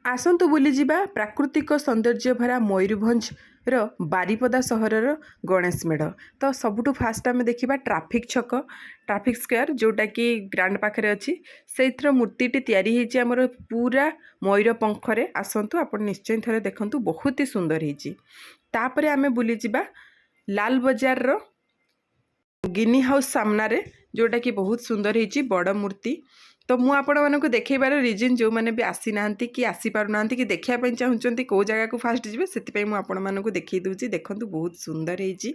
आसतु बुलीजा प्राकृतिक सौंदर्य भरा मयूरभंजर बारिपदा सहरर गणेश मेढ़। तो सबुठु फास्ट आम देखा ट्राफिक छक ट्राफिक स्क्वायर जोटा कि ग्रांड पाखे अच्छी से मूर्तिटी तैयारी होती आमर पूरा मयूर पंखरे। आसतु आप निश्चय थे देखु बहुत ही सुंदर होपर आम बुलीजा लाल बजार गिनी हाउस सामने जोटा कि बहुत सुंदर होती बड़ मूर्ति। तो मु आपण मानक देखेबार रिजन जो मैंने भी आसी ना कि आसी पारना कि देखापी चाहूँगी कौ जगह को फास्ट जी से आपण मानक देखी दूसरी देखूँ बहुत सुंदर होती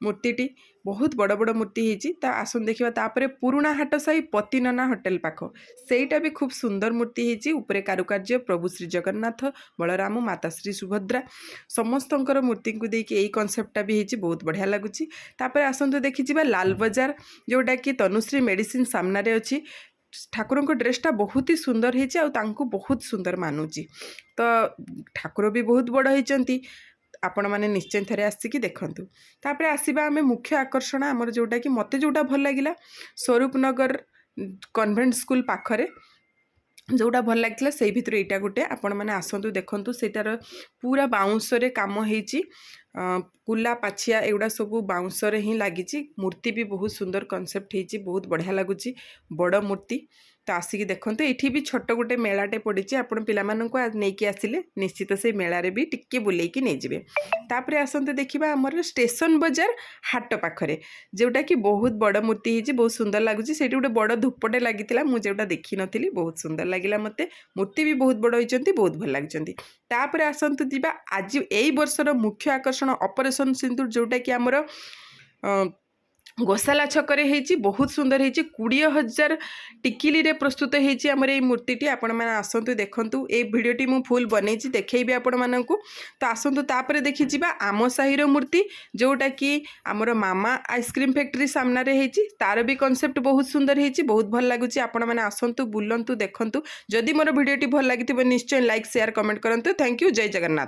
मूर्तिटी बहुत बड़ बड़ मूर्ति होती। आसन देखा तापर पुराणा हाट साही पतिनना होटेल पाख सेटा भी खूब सुंदर मूर्ति होती उपरे कारुकार्य प्रभु श्री जगन्नाथ बलराम माता श्री सुभद्रा समस्तंकर मूर्ति को देकी यही कनसेप्टा भी होती बहुत बढ़िया लगुच। आसतु देखी लाल बजार जोटा कि तनुश्री मेडिसिन सामने अच्छी ठाकुर को ड्रेसटा बहुत ही सुंदर होती बहुत सुंदर मानुची। तो ठाकुर भी बहुत बड़ होती आपण मैंने निश्चय थे आसिकी देखूँ। तापर आसवा आम मुख्य आकर्षण आमर जोटा कि मत जोटा भल लगे स्वरूपनगर कन्वेंट स्कूल पाखरे जोटा भल लगी से भर यहाँ गोटे आपण मैंने आसतु देखूँ सेटार पूरा बाउंसरे कम होती कुला पाछिया एगुड़ा सब बाउंसरे ही लगी मूर्ति भी बहुत सुंदर कनसेप्ट होती बहुत बढ़िया लगुच बड़ मूर्ति। तो आसिक देखो ये भी छोट गोटे मेलाटे पड़ी आपण पाक आसिले निश्चित से मेलारे भी टिके बुलेकी नहीं जाए। तापर आसते देखा आमर स्टेशन बजार हाट पाखरे जोटा कि बहुत बड़ मूर्ति होती बहुत सुंदर लगुच से गोटे बड़ धूपटे लगी मुझे देखी नी बहुत सुंदर लगे मत मूर्ति भी बहुत बड़ होती बहुत भल लगी। तापर आसतु जीवा आज यही वर्षर मुख्य आकर्षण ऑपरेशन सिंदूर जोटा कि आमर गोशाला छकरे होती बहुत सुंदर होती 20,000 टिकिली रे प्रस्तुत होती आमर ये मूर्तिटी आपण मैंने आसतु देखूँ ये भिडटी मु फुल बनई देखी आपण मानक। तो आसतु तापर देखी आम साहिर मूर्ति जोटा कि आमर मामा आइसक्रीम फैक्ट्री सामने होती तार भी कनसेप्ट बहुत सुंदर होती बहुत भल लगुच। आपण मैंने आसतु बुलंतु देखूँ जदि मोर भिडटी भल लगी निश्चय लाइक शेयर कमेंट करूँ। थैंक यू जय जगन्नाथ।